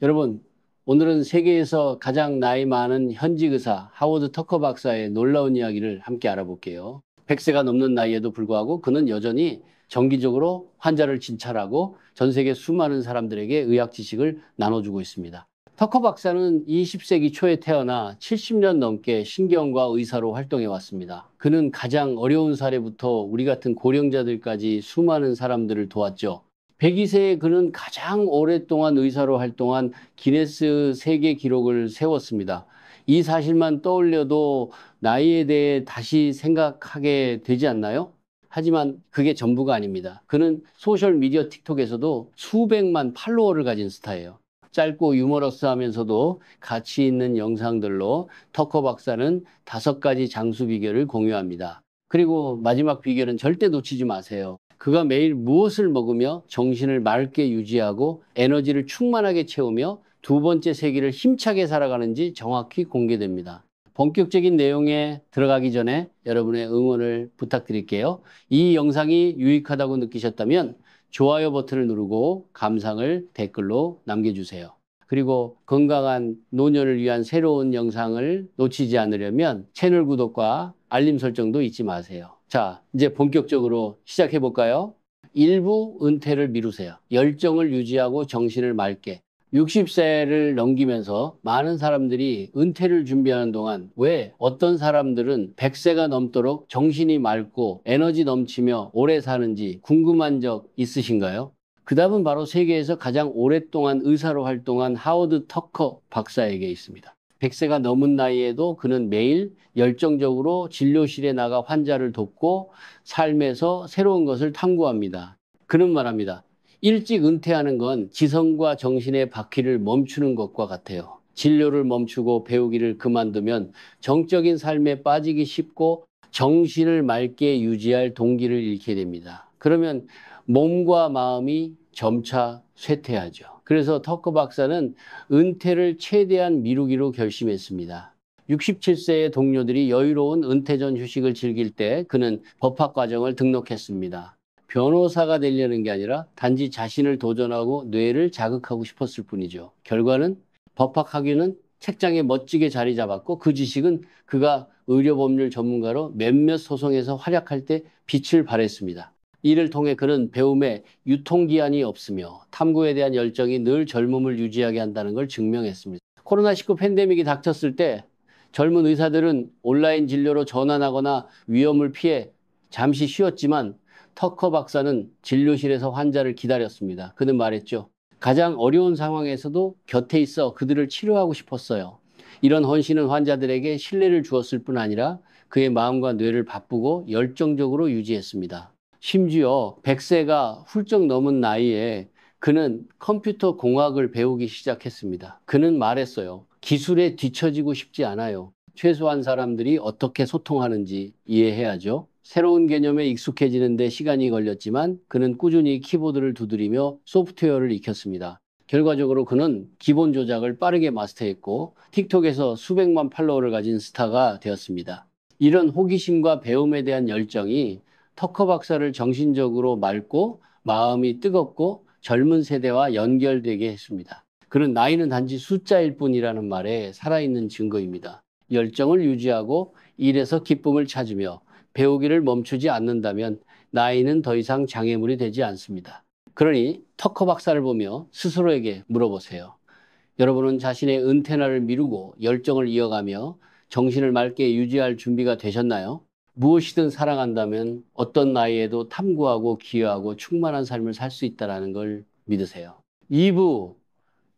여러분, 오늘은 세계에서 가장 나이 많은 현직 의사 하워드 터커 박사의 놀라운 이야기를 함께 알아볼게요. 100세가 넘는 나이에도 불구하고 그는 여전히 정기적으로 환자를 진찰하고 전 세계 수많은 사람들에게 의학 지식을 나눠주고 있습니다. 터커 박사는 20세기 초에 태어나 70년 넘게 신경과 의사로 활동해 왔습니다. 그는 가장 어려운 사례부터 우리 같은 고령자들까지 수많은 사람들을 도왔죠. 102세에 그는 가장 오랫동안 의사로 활동한 기네스 세계 기록을 세웠습니다. 이 사실만 떠올려도 나이에 대해 다시 생각하게 되지 않나요? 하지만 그게 전부가 아닙니다. 그는 소셜미디어 틱톡에서도 수백만 팔로워를 가진 스타예요. 짧고 유머러스하면서도 가치 있는 영상들로 터커 박사는 5가지 장수 비결을 공유합니다. 그리고 마지막 비결은 절대 놓치지 마세요. 그가 매일 무엇을 먹으며 정신을 맑게 유지하고 에너지를 충만하게 채우며 두 번째 세기를 힘차게 살아가는지 정확히 공개됩니다. 본격적인 내용에 들어가기 전에 여러분의 응원을 부탁드릴게요. 이 영상이 유익하다고 느끼셨다면 좋아요 버튼을 누르고 감상을 댓글로 남겨주세요. 그리고 건강한 노년을 위한 새로운 영상을 놓치지 않으려면 채널 구독과 알림 설정도 잊지 마세요. 자, 이제 본격적으로 시작해 볼까요? 일부 은퇴를 미루세요. 열정을 유지하고 정신을 맑게. 60세를 넘기면서 많은 사람들이 은퇴를 준비하는 동안 왜 어떤 사람들은 100세가 넘도록 정신이 맑고 에너지 넘치며 오래 사는지 궁금한 적 있으신가요? 그 답은 바로 세계에서 가장 오랫동안 의사로 활동한 하워드 터커 박사에게 있습니다. 100세가 넘은 나이에도 그는 매일 열정적으로 진료실에 나가 환자를 돕고 삶에서 새로운 것을 탐구합니다. 그는 말합니다. 일찍 은퇴하는 건 지성과 정신의 바퀴를 멈추는 것과 같아요. 진료를 멈추고 배우기를 그만두면 정적인 삶에 빠지기 쉽고 정신을 맑게 유지할 동기를 잃게 됩니다. 그러면 몸과 마음이 점차 쇠퇴하죠. 그래서 터커 박사는 은퇴를 최대한 미루기로 결심했습니다. 67세의 동료들이 여유로운 은퇴 전 휴식을 즐길 때 그는 법학과정을 등록했습니다. 변호사가 되려는 게 아니라 단지 자신을 도전하고 뇌를 자극하고 싶었을 뿐이죠. 결과는 법학학위는 책장에 멋지게 자리 잡았고 그 지식은 그가 의료법률 전문가로 몇몇 소송에서 활약할 때 빛을 발했습니다. 이를 통해 그는 배움에 유통기한이 없으며 탐구에 대한 열정이 늘 젊음을 유지하게 한다는 걸 증명했습니다. 코로나19 팬데믹이 닥쳤을 때 젊은 의사들은 온라인 진료로 전환하거나 위험을 피해 잠시 쉬었지만 터커 박사는 진료실에서 환자를 기다렸습니다. 그는 말했죠. 가장 어려운 상황에서도 곁에 있어 그들을 치료하고 싶었어요. 이런 헌신은 환자들에게 신뢰를 주었을 뿐 아니라 그의 마음과 뇌를 바쁘고 열정적으로 유지했습니다. 심지어 100세가 훌쩍 넘은 나이에 그는 컴퓨터 공학을 배우기 시작했습니다. 그는 말했어요. 기술에 뒤처지고 싶지 않아요. 최소한 사람들이 어떻게 소통하는지 이해해야죠. 새로운 개념에 익숙해지는데 시간이 걸렸지만 그는 꾸준히 키보드를 두드리며 소프트웨어를 익혔습니다. 결과적으로 그는 기본 조작을 빠르게 마스터했고 틱톡에서 수백만 팔로워를 가진 스타가 되었습니다. 이런 호기심과 배움에 대한 열정이 터커 박사를 정신적으로 맑고 마음이 뜨겁고 젊은 세대와 연결되게 했습니다. 그는 나이는 단지 숫자일 뿐이라는 말에 살아있는 증거입니다. 열정을 유지하고 일에서 기쁨을 찾으며 배우기를 멈추지 않는다면 나이는 더 이상 장애물이 되지 않습니다. 그러니 터커 박사를 보며 스스로에게 물어보세요. 여러분은 자신의 은퇴날을 미루고 열정을 이어가며 정신을 맑게 유지할 준비가 되셨나요? 무엇이든 사랑한다면 어떤 나이에도 탐구하고 기여하고 충만한 삶을 살 수 있다는 걸 믿으세요. 2부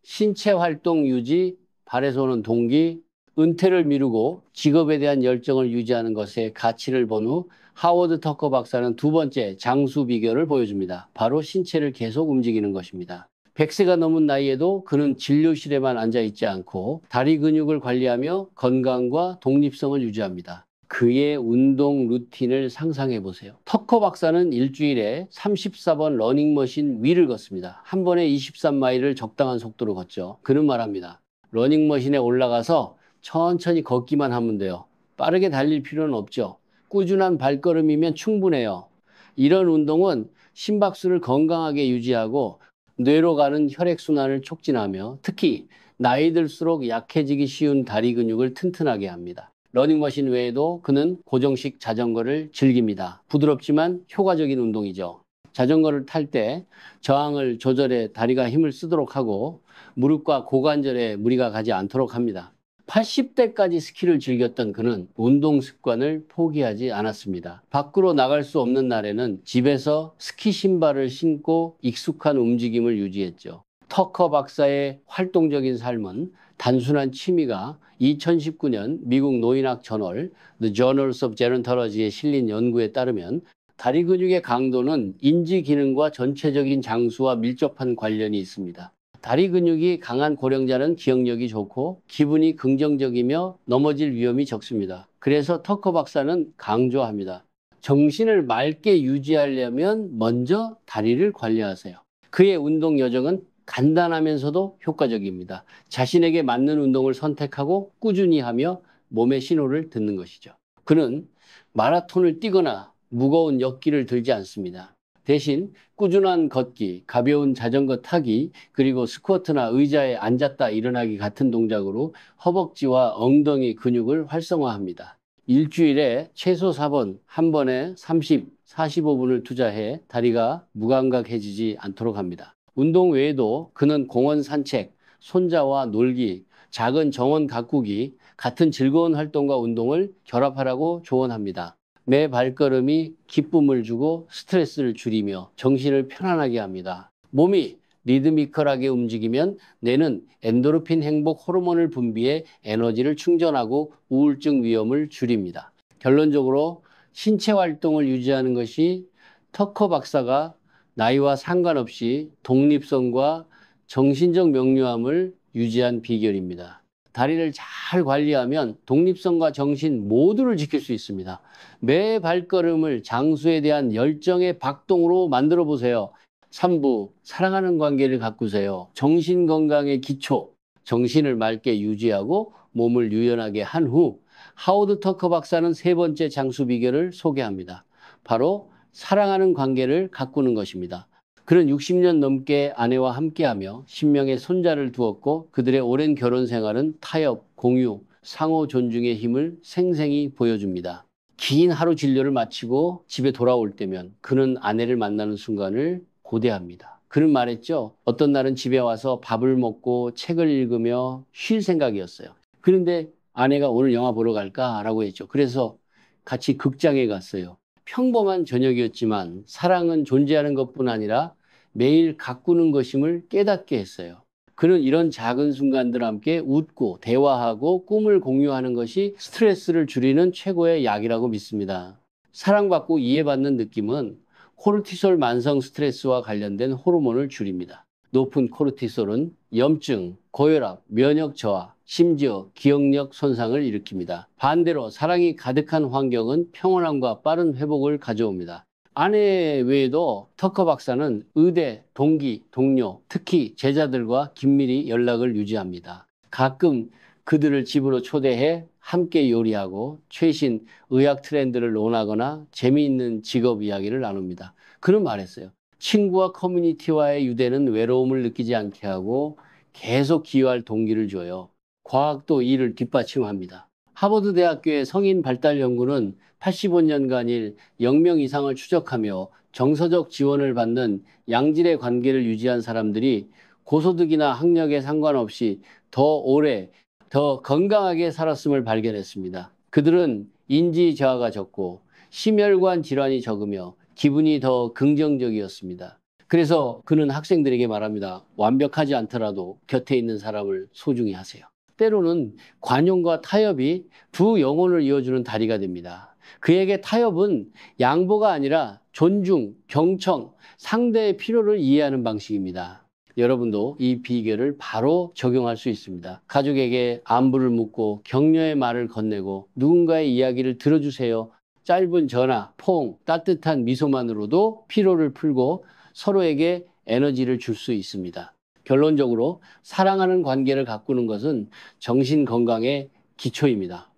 신체 활동 유지, 발에서 오는 동기, 은퇴를 미루고 직업에 대한 열정을 유지하는 것에 가치를 본 후 하워드 터커 박사는 두 번째 장수 비결을 보여줍니다. 바로 신체를 계속 움직이는 것입니다. 100세가 넘은 나이에도 그는 진료실에만 앉아있지 않고 다리 근육을 관리하며 건강과 독립성을 유지합니다. 그의 운동 루틴을 상상해 보세요. 터커 박사는 일주일에 34번 러닝머신 위를 걷습니다. 한 번에 23마일을 적당한 속도로 걷죠. 그는 말합니다. 러닝머신에 올라가서 천천히 걷기만 하면 돼요. 빠르게 달릴 필요는 없죠. 꾸준한 발걸음이면 충분해요. 이런 운동은 심박수를 건강하게 유지하고 뇌로 가는 혈액순환을 촉진하며 특히 나이 들수록 약해지기 쉬운 다리 근육을 튼튼하게 합니다. 러닝머신 외에도 그는 고정식 자전거를 즐깁니다. 부드럽지만 효과적인 운동이죠. 자전거를 탈 때 저항을 조절해 다리가 힘을 쓰도록 하고 무릎과 고관절에 무리가 가지 않도록 합니다. 80대까지 스키를 즐겼던 그는 운동 습관을 포기하지 않았습니다. 밖으로 나갈 수 없는 날에는 집에서 스키 신발을 신고 익숙한 움직임을 유지했죠. 터커 박사의 활동적인 삶은 단순한 취미가 2019년 미국 노인학 저널 The Journals of Gerontology에 실린 연구에 따르면 다리 근육의 강도는 인지 기능과 전체적인 장수와 밀접한 관련이 있습니다. 다리 근육이 강한 고령자는 기억력이 좋고 기분이 긍정적이며 넘어질 위험이 적습니다. 그래서 터커 박사는 강조합니다. 정신을 맑게 유지하려면 먼저 다리를 관리하세요. 그의 운동 여정은 간단하면서도 효과적입니다. 자신에게 맞는 운동을 선택하고 꾸준히 하며 몸의 신호를 듣는 것이죠. 그는 마라톤을 뛰거나 무거운 역기를 들지 않습니다. 대신 꾸준한 걷기, 가벼운 자전거 타기, 그리고 스쿼트나 의자에 앉았다 일어나기 같은 동작으로 허벅지와 엉덩이 근육을 활성화합니다. 일주일에 최소 4번, 한 번에 30, 45분을 투자해 다리가 무감각해지지 않도록 합니다. 운동 외에도 그는 공원 산책, 손자와 놀기, 작은 정원 가꾸기 같은 즐거운 활동과 운동을 결합하라고 조언합니다. 매 발걸음이 기쁨을 주고 스트레스를 줄이며 정신을 편안하게 합니다. 몸이 리드미컬하게 움직이면 뇌는 엔도르핀 행복 호르몬을 분비해 에너지를 충전하고 우울증 위험을 줄입니다. 결론적으로 신체 활동을 유지하는 것이 터커 박사가 나이와 상관없이 독립성과 정신적 명료함을 유지한 비결입니다. 다리를 잘 관리하면 독립성과 정신 모두를 지킬 수 있습니다. 매 발걸음을 장수에 대한 열정의 박동으로 만들어 보세요. 3부, 사랑하는 관계를 가꾸세요. 정신건강의 기초, 정신을 맑게 유지하고 몸을 유연하게 한 후 하워드 터커 박사는 세 번째 장수 비결을 소개합니다. 바로 사랑하는 관계를 가꾸는 것입니다. 그는 60년 넘게 아내와 함께하며 10명의 손자를 두었고 그들의 오랜 결혼 생활은 타협, 공유, 상호 존중의 힘을 생생히 보여줍니다. 긴 하루 진료를 마치고 집에 돌아올 때면 그는 아내를 만나는 순간을 고대합니다. 그는 말했죠. 어떤 날은 집에 와서 밥을 먹고 책을 읽으며 쉴 생각이었어요. 그런데 아내가 오늘 영화 보러 갈까라고 했죠. 그래서 같이 극장에 갔어요. 평범한 저녁이었지만 사랑은 존재하는 것뿐 아니라 매일 가꾸는 것임을 깨닫게 했어요. 그는 이런 작은 순간들 함께 웃고 대화하고 꿈을 공유하는 것이 스트레스를 줄이는 최고의 약이라고 믿습니다. 사랑받고 이해받는 느낌은 코르티솔 만성 스트레스와 관련된 호르몬을 줄입니다. 높은 코르티솔은 염증, 고혈압, 면역 저하, 심지어 기억력 손상을 일으킵니다. 반대로 사랑이 가득한 환경은 평온함과 빠른 회복을 가져옵니다. 아내 외에도 터커 박사는 의대, 동기, 동료, 특히 제자들과 긴밀히 연락을 유지합니다. 가끔 그들을 집으로 초대해 함께 요리하고 최신 의학 트렌드를 논하거나 재미있는 직업 이야기를 나눕니다. 그는 말했어요. 친구와 커뮤니티와의 유대는 외로움을 느끼지 않게 하고 계속 기여할 동기를 줘요. 과학도 이를 뒷받침합니다. 하버드 대학교의 성인 발달 연구는 85년간일 0명 이상을 추적하며 정서적 지원을 받는 양질의 관계를 유지한 사람들이 고소득이나 학력에 상관없이 더 오래, 더 건강하게 살았음을 발견했습니다. 그들은 인지 저하가 적고 심혈관 질환이 적으며 기분이 더 긍정적이었습니다. 그래서 그는 학생들에게 말합니다. 완벽하지 않더라도 곁에 있는 사람을 소중히 하세요. 때로는 관용과 타협이 두 영혼을 이어주는 다리가 됩니다. 그에게 타협은 양보가 아니라 존중, 경청, 상대의 필요를 이해하는 방식입니다. 여러분도 이 비결을 바로 적용할 수 있습니다. 가족에게 안부를 묻고 격려의 말을 건네고 누군가의 이야기를 들어주세요. 짧은 전화, 퐁, 따뜻한 미소만으로도 피로를 풀고 서로에게 에너지를 줄 수 있습니다. 결론적으로 사랑하는 관계를 가꾸는 것은 정신 건강의 기초입니다.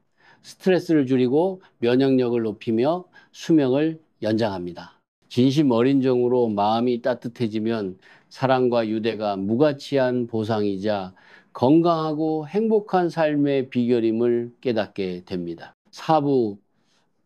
스트레스를 줄이고 면역력을 높이며 수명을 연장합니다. 진심 어린 정으로 마음이 따뜻해지면 사랑과 유대가 무가치한 보상이자 건강하고 행복한 삶의 비결임을 깨닫게 됩니다. 4부,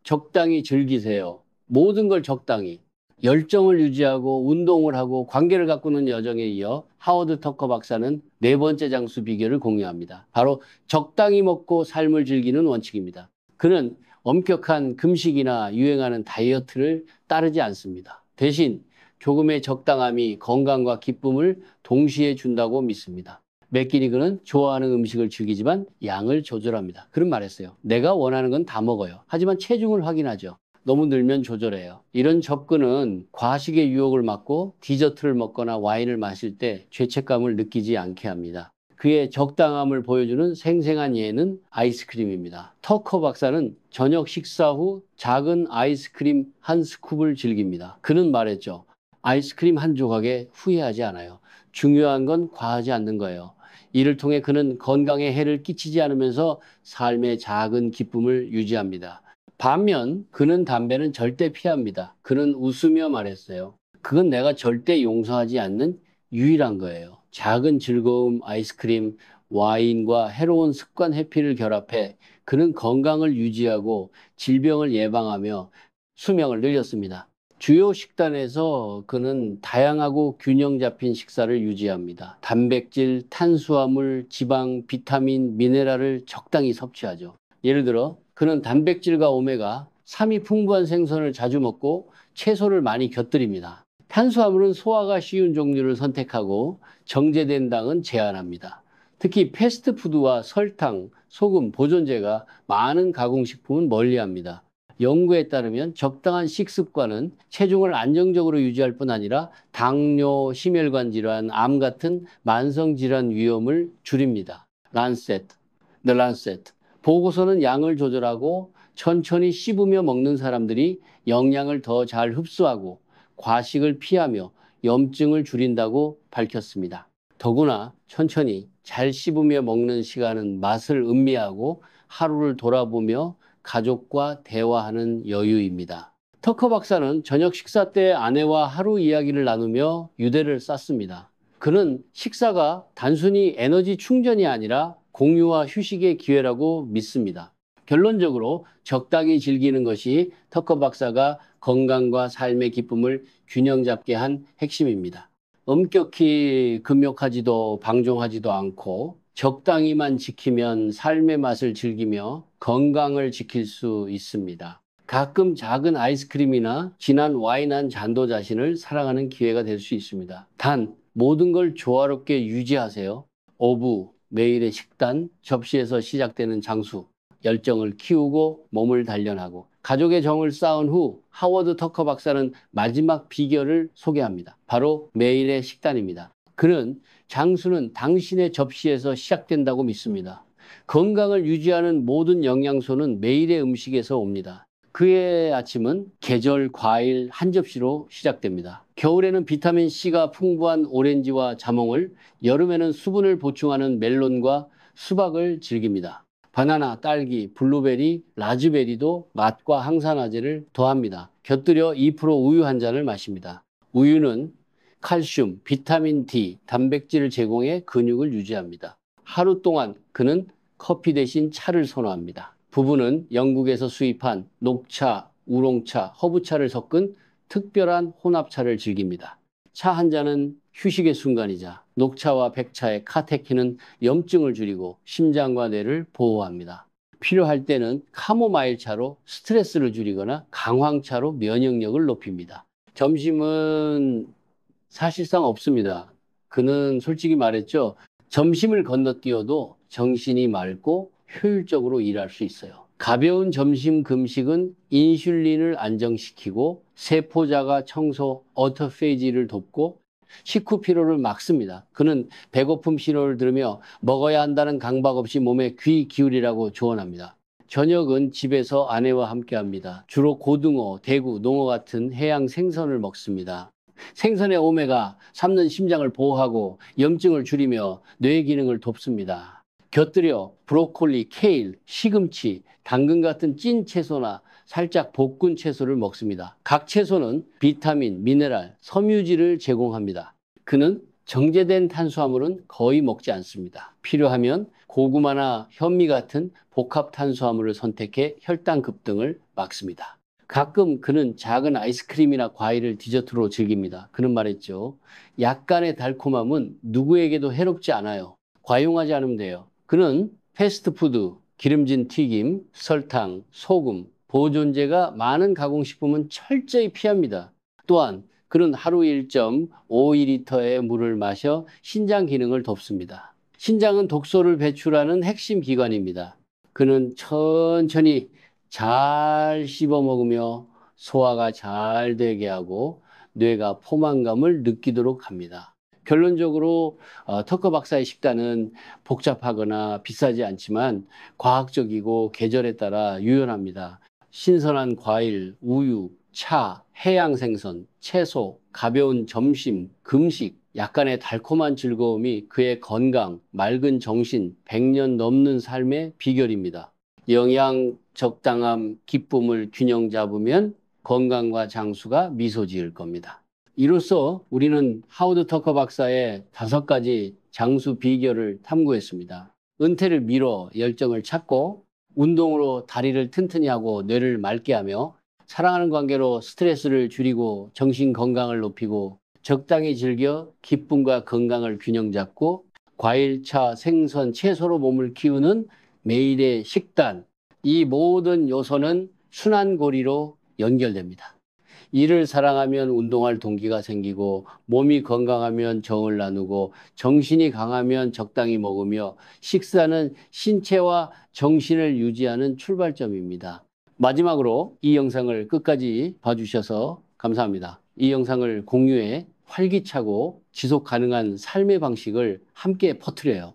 적당히 즐기세요. 모든 걸 적당히. 열정을 유지하고 운동을 하고 관계를 가꾸는 여정에 이어 하워드 터커 박사는 네 번째 장수 비결을 공유합니다. 바로 적당히 먹고 삶을 즐기는 원칙입니다. 그는 엄격한 금식이나 유행하는 다이어트를 따르지 않습니다. 대신 조금의 적당함이 건강과 기쁨을 동시에 준다고 믿습니다. 매 끼니 그는 좋아하는 음식을 즐기지만 양을 조절합니다. 그런 말했어요. 내가 원하는 건 다 먹어요. 하지만 체중을 확인하죠. 너무 늘면 조절해요. 이런 접근은 과식의 유혹을 막고 디저트를 먹거나 와인을 마실 때 죄책감을 느끼지 않게 합니다. 그의 적당함을 보여주는 생생한 예는 아이스크림입니다. 터커 박사는 저녁 식사 후 작은 아이스크림 한 스쿱을 즐깁니다. 그는 말했죠. 아이스크림 한 조각에 후회하지 않아요. 중요한 건 과하지 않는 거예요. 이를 통해 그는 건강에 해를 끼치지 않으면서 삶의 작은 기쁨을 유지합니다. 반면 그는 담배는 절대 피합니다. 그는 웃으며 말했어요. 그건 내가 절대 용서하지 않는 유일한 거예요. 작은 즐거움, 아이스크림, 와인과 해로운 습관 회피를 결합해 그는 건강을 유지하고 질병을 예방하며 수명을 늘렸습니다. 주요 식단에서 그는 다양하고 균형 잡힌 식사를 유지합니다. 단백질, 탄수화물, 지방, 비타민, 미네랄을 적당히 섭취하죠. 예를 들어 그는 단백질과 오메가 3이 풍부한 생선을 자주 먹고 채소를 많이 곁들입니다. 탄수화물은 소화가 쉬운 종류를 선택하고 정제된 당은 제한합니다. 특히 패스트푸드와 설탕, 소금, 보존제가 많은 가공식품은 멀리합니다. 연구에 따르면 적당한 식습관은 체중을 안정적으로 유지할 뿐 아니라 당뇨, 심혈관 질환, 암 같은 만성 질환 위험을 줄입니다. The Lancet. 보고서는 양을 조절하고 천천히 씹으며 먹는 사람들이 영양을 더 잘 흡수하고 과식을 피하며 염증을 줄인다고 밝혔습니다. 더구나 천천히 잘 씹으며 먹는 시간은 맛을 음미하고 하루를 돌아보며 가족과 대화하는 여유입니다. 터커 박사는 저녁 식사 때 아내와 하루 이야기를 나누며 유대를 쌓습니다. 그는 식사가 단순히 에너지 충전이 아니라 공유와 휴식의 기회라고 믿습니다. 결론적으로 적당히 즐기는 것이 터커 박사가 건강과 삶의 기쁨을 균형 잡게 한 핵심입니다. 엄격히 금욕하지도 방종하지도 않고 적당히만 지키면 삶의 맛을 즐기며 건강을 지킬 수 있습니다. 가끔 작은 아이스크림이나 진한 와인 한 잔도 자신을 사랑하는 기회가 될 수 있습니다. 단 모든 걸 조화롭게 유지하세요. 오부, 매일의 식단, 접시에서 시작되는 장수, 열정을 키우고 몸을 단련하고 가족의 정을 쌓은 후 하워드 터커 박사는 마지막 비결을 소개합니다. 바로 매일의 식단입니다. 그는 장수는 당신의 접시에서 시작된다고 믿습니다. 건강을 유지하는 모든 영양소는 매일의 음식에서 옵니다. 그의 아침은 계절 과일 한 접시로 시작됩니다. 겨울에는 비타민C가 풍부한 오렌지와 자몽을, 여름에는 수분을 보충하는 멜론과 수박을 즐깁니다. 바나나, 딸기, 블루베리, 라즈베리도 맛과 항산화제를 더합니다. 곁들여 2% 우유 한 잔을 마십니다. 우유는 칼슘, 비타민 D, 단백질을 제공해 근육을 유지합니다. 하루 동안 그는 커피 대신 차를 선호합니다. 부부는 영국에서 수입한 녹차, 우롱차, 허브차를 섞은 특별한 혼합차를 즐깁니다. 차 한 잔은 휴식의 순간이자 녹차와 백차의 카테킨은 염증을 줄이고 심장과 뇌를 보호합니다. 필요할 때는 카모마일 차로 스트레스를 줄이거나 강황차로 면역력을 높입니다. 점심은 사실상 없습니다. 그는 솔직히 말했죠. 점심을 건너뛰어도 정신이 맑고 효율적으로 일할 수 있어요. 가벼운 점심 금식은 인슐린을 안정시키고 세포자가 청소, 오토페이지를 돕고 식후 피로를 막습니다. 그는 배고픔 신호를 들으며 먹어야 한다는 강박 없이 몸에 귀 기울이라고 조언합니다. 저녁은 집에서 아내와 함께 합니다. 주로 고등어, 대구, 농어 같은 해양 생선을 먹습니다. 생선의 오메가 3는 심장을 보호하고 염증을 줄이며 뇌 기능을 돕습니다. 곁들여 브로콜리, 케일, 시금치, 당근 같은 찐 채소나 살짝 볶은 채소를 먹습니다. 각 채소는 비타민, 미네랄, 섬유질을 제공합니다. 그는 정제된 탄수화물은 거의 먹지 않습니다. 필요하면 고구마나 현미 같은 복합 탄수화물을 선택해 혈당 급등을 막습니다. 가끔 그는 작은 아이스크림이나 과일을 디저트로 즐깁니다. 그는 말했죠. 약간의 달콤함은 누구에게도 해롭지 않아요. 과용하지 않으면 돼요. 그는 패스트푸드, 기름진 튀김, 설탕, 소금, 보존제가 많은 가공식품은 철저히 피합니다. 또한 그는 하루 1.52리터의 물을 마셔 신장 기능을 돕습니다. 신장은 독소를 배출하는 핵심 기관입니다. 그는 천천히 잘 씹어 먹으며 소화가 잘 되게 하고 뇌가 포만감을 느끼도록 합니다. 결론적으로 터커 박사의 식단은 복잡하거나 비싸지 않지만 과학적이고 계절에 따라 유연합니다. 신선한 과일, 우유, 차, 해양 생선, 채소, 가벼운 점심, 금식, 약간의 달콤한 즐거움이 그의 건강, 맑은 정신, 100년 넘는 삶의 비결입니다. 영양 적당함, 기쁨을 균형 잡으면 건강과 장수가 미소 지을 겁니다. 이로써 우리는 하워드 터커 박사의 5가지 장수 비결을 탐구했습니다. 은퇴를 미뤄 열정을 찾고, 운동으로 다리를 튼튼히 하고 뇌를 맑게 하며, 사랑하는 관계로 스트레스를 줄이고 정신 건강을 높이고, 적당히 즐겨 기쁨과 건강을 균형 잡고, 과일, 차, 생선, 채소로 몸을 키우는 매일의 식단, 이 모든 요소는 순환고리로 연결됩니다. 이를 사랑하면 운동할 동기가 생기고, 몸이 건강하면 정을 나누고, 정신이 강하면 적당히 먹으며, 식사는 신체와 정신을 유지하는 출발점입니다. 마지막으로 이 영상을 끝까지 봐주셔서 감사합니다. 이 영상을 공유해 활기차고 지속 가능한 삶의 방식을 함께 퍼뜨려요.